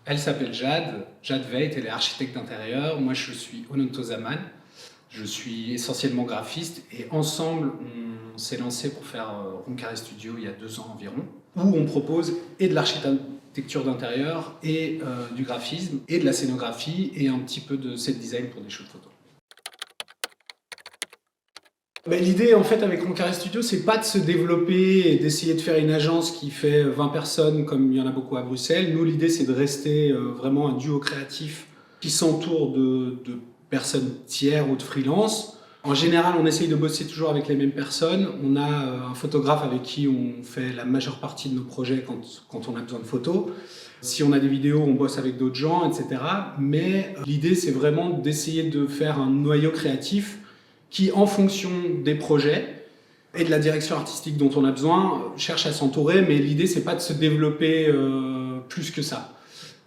Elle s'appelle Jade, Jade Veit, elle est architecte d'intérieur. Moi, je suis Ononto Zaman. Je suis essentiellement graphiste et ensemble, on s'est lancé pour faire Room Carré Studio il y a 2 ans environ, où on propose et de l'architecture d'intérieur et du graphisme et de la scénographie et un petit peu de set design pour des shoots photos. L'idée en fait avec Room Carré Studio, c'est pas de se développer et d'essayer de faire une agence qui fait 20 personnes comme il y en a beaucoup à Bruxelles. Nous, l'idée c'est de rester vraiment un duo créatif qui s'entoure de personnes tiers ou de freelance. En général, on essaye de bosser toujours avec les mêmes personnes. On a un photographe avec qui on fait la majeure partie de nos projets quand on a besoin de photos. Si on a des vidéos, on bosse avec d'autres gens, etc. Mais l'idée, c'est vraiment d'essayer de faire un noyau créatif qui, en fonction des projets et de la direction artistique dont on a besoin, cherche à s'entourer. Mais l'idée, c'est pas de se développer plus que ça.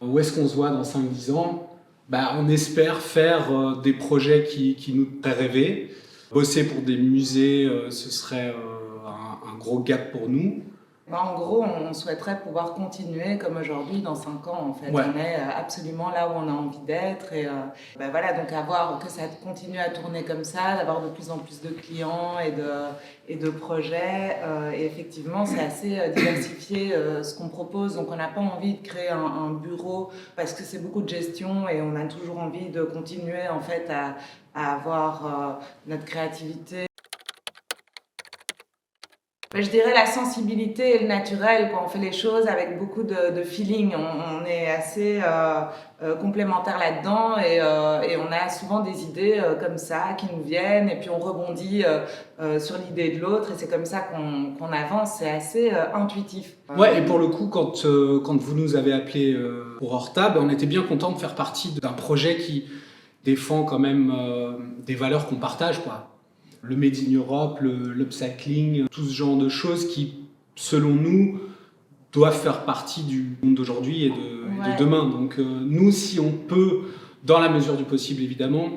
Où est-ce qu'on se voit dans 5-10 ans ? On espère faire des projets qui nous feraient rêver. Bosser pour des musées, ce serait un gros gap pour nous. En gros, on souhaiterait pouvoir continuer comme aujourd'hui dans 5 ans en fait. Ouais. On est absolument là où on a envie d'être et voilà, donc que ça continue à tourner comme ça, d'avoir de plus en plus de clients et de projets. Et effectivement, c'est assez diversifié ce qu'on propose. Donc on n'a pas envie de créer un bureau parce que c'est beaucoup de gestion et on a toujours envie de continuer en fait à avoir notre créativité. Je dirais la sensibilité et le naturel, quand on fait les choses avec beaucoup de feeling. On est assez complémentaires là-dedans et on a souvent des idées comme ça qui nous viennent et puis on rebondit sur l'idée de l'autre et c'est comme ça qu'on avance. C'est assez intuitif. Ouais, et pour le coup, quand vous nous avez appelé pour Horta, on était bien content de faire partie d'un projet qui défend quand même des valeurs qu'on partage, quoi. Le Made in Europe, l'upcycling, tout ce genre de choses qui, selon nous, doivent faire partie du monde d'aujourd'hui et de demain. Donc nous, si on peut, dans la mesure du possible évidemment,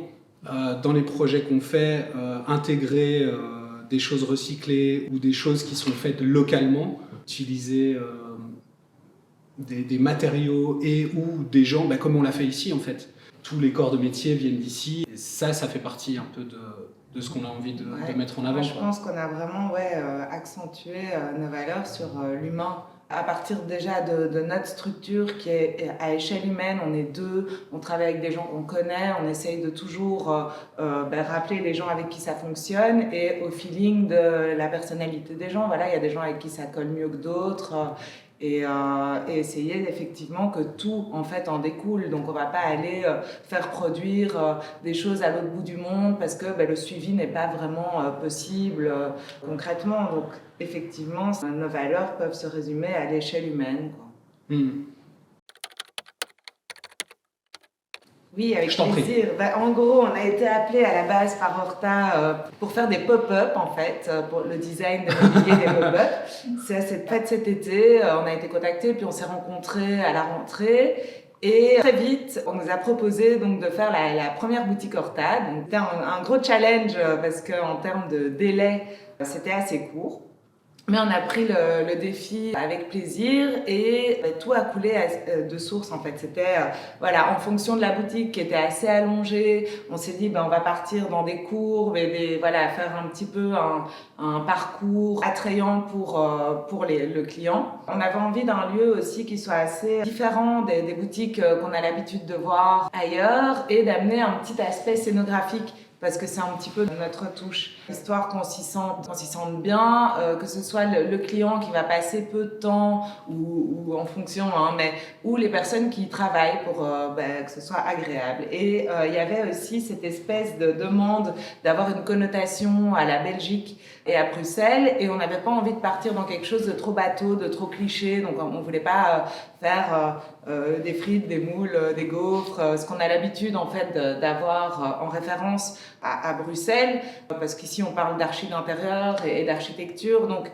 dans les projets qu'on fait, intégrer des choses recyclées ou des choses qui sont faites localement, utiliser des matériaux et ou des gens, comme on l'a fait ici en fait. Tous les corps de métier viennent d'ici. Et ça fait partie un peu de ce qu'on a envie de mettre en avant. Moi, je pense qu'on a vraiment accentué nos valeurs sur l'humain. À partir déjà de notre structure qui est à échelle humaine, on est 2, on travaille avec des gens qu'on connaît, on essaye de toujours rappeler les gens avec qui ça fonctionne et au feeling de la personnalité des gens. Voilà, il y a des gens avec qui ça colle mieux que d'autres. Et essayer effectivement que tout en fait en découle. Donc on va pas aller faire produire des choses à l'autre bout du monde parce que le suivi n'est pas vraiment possible concrètement. Donc effectivement, nos valeurs peuvent se résumer à l'échelle humaine, quoi. Oui, avec plaisir. En gros, on a été appelé à la base par Horta pour faire des pop-up en fait, pour le design de mobilier des pop-up. C'est fait cet été, on a été contactés, puis on s'est rencontrés à la rentrée. Et très vite, on nous a proposé donc de faire la première boutique Horta. Donc c'était un gros challenge parce qu'en termes de délai, c'était assez court. Mais on a pris le défi avec plaisir et tout a coulé de source en fait. C'était en fonction de la boutique qui était assez allongée, on s'est dit on va partir dans des courbes et faire un petit peu un parcours attrayant pour le client. On avait envie d'un lieu aussi qui soit assez différent des boutiques qu'on a l'habitude de voir ailleurs et d'amener un petit aspect scénographique. Parce que c'est un petit peu notre touche, histoire qu'on s'y sente bien, que ce soit le client qui va passer peu de temps ou en fonction, ou les personnes qui y travaillent pour que ce soit agréable. Et il y avait aussi cette espèce de demande d'avoir une connotation à la Belgique et à Bruxelles, et on n'avait pas envie de partir dans quelque chose de trop bateau, de trop cliché, donc on voulait pas faire des frites, des moules, des gaufres, ce qu'on a l'habitude en fait d'avoir en référence à Bruxelles, parce qu'ici on parle d'archi d'intérieur et d'architecture, donc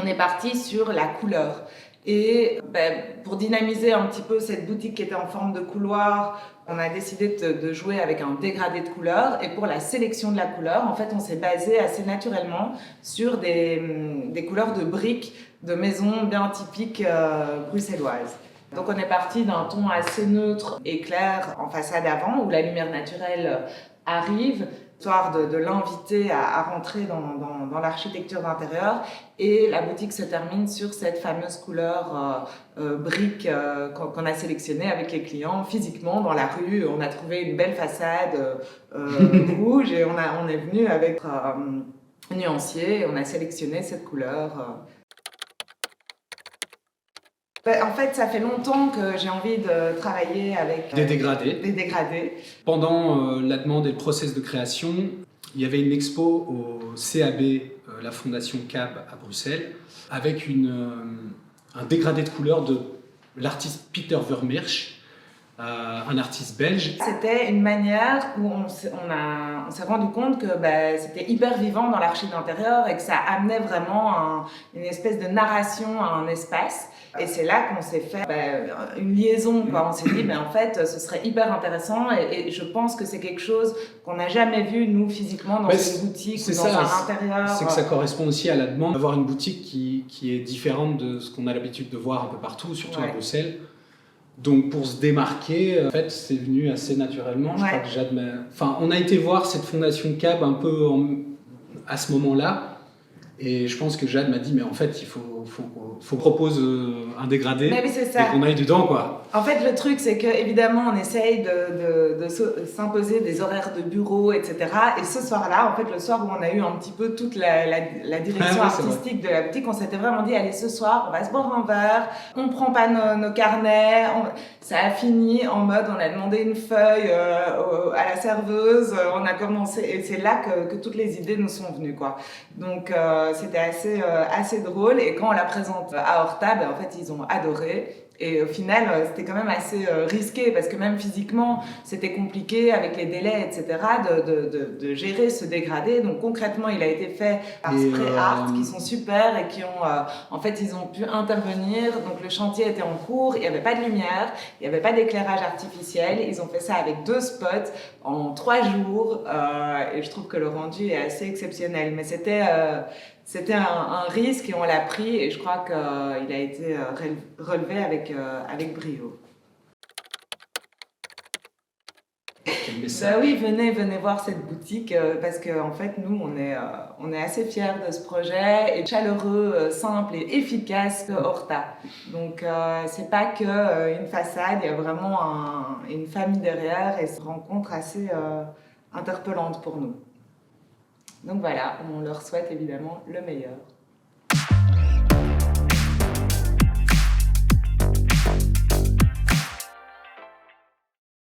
on est parti sur la couleur. Et pour dynamiser un petit peu cette boutique qui était en forme de couloir, on a décidé de jouer avec un dégradé de couleurs. Et pour la sélection de la couleur, en fait, on s'est basé assez naturellement sur des couleurs de briques de maisons bien typiques bruxelloises. Donc on est parti d'un ton assez neutre et clair en façade avant, où la lumière naturelle arrive, histoire de l'inviter à rentrer dans l'architecture d'intérieur. Et la boutique se termine sur cette fameuse couleur brique qu'on a sélectionnée avec les clients physiquement dans la rue. On a trouvé une belle façade rouge et on est venu avec un nuancier et on a sélectionné cette couleur. En fait, ça fait longtemps que j'ai envie de travailler avec des dégradés. Des dégradés. Pendant la demande et le process de création, il y avait une expo au CAB, la Fondation CAB à Bruxelles, avec un dégradé de couleur de l'artiste Peter Vermeersch, un artiste belge. C'était une manière où on s'est rendu compte que c'était hyper vivant dans l'archi d'intérieur et que ça amenait vraiment une espèce de narration à un espace. Et c'est là qu'on s'est fait une liaison, quoi. On s'est dit, en fait, ce serait hyper intéressant et je pense que c'est quelque chose qu'on n'a jamais vu, nous, physiquement, dans une boutique ou dans un intérieur. C'est que ça correspond aussi à la demande d'avoir une boutique qui est différente de ce qu'on a l'habitude de voir un peu partout, surtout à Bruxelles. Donc pour se démarquer, en fait, c'est venu assez naturellement. Je crois que Jade on a été voir cette fondation CAB un peu à ce moment-là. Et je pense que Jade m'a dit, mais en fait, il faut qu'on propose un dégradé et qu'on aille dedans, quoi. En fait, le truc, c'est qu'évidemment, on essaye de s'imposer des horaires de bureau, etc. Et ce soir-là, en fait, le soir où on a eu un petit peu toute la direction artistique de la boutique, on s'était vraiment dit, allez, ce soir, on va se boire un verre, on prend pas nos carnets. Ça a fini en mode, on a demandé une feuille à la serveuse, on a commencé, et c'est là que toutes les idées nous sont venues, quoi. Donc, c'était assez drôle. Et quand on la présente à Horta, en fait, ils ont adoré. Et au final, c'était quand même assez risqué parce que même physiquement, c'était compliqué avec les délais, etc., de gérer ce dégradé. Donc concrètement, il a été fait par Spray Art, qui sont super et qui ont, en fait, ils ont pu intervenir. Donc le chantier était en cours, il n'y avait pas de lumière, il n'y avait pas d'éclairage artificiel. Ils ont fait ça avec 2 spots en 3 jours. Et je trouve que le rendu est assez exceptionnel. Mais c'était un risque et on l'a pris et je crois qu'il a été relevé avec brio. Oui, venez voir cette boutique parce qu'en fait, nous, on est assez fiers de ce projet et chaleureux, simple et efficace que Horta. Donc, c'est pas qu'une façade, il y a vraiment une famille derrière et c'est une rencontre assez interpellante pour nous. Donc voilà, on leur souhaite évidemment le meilleur.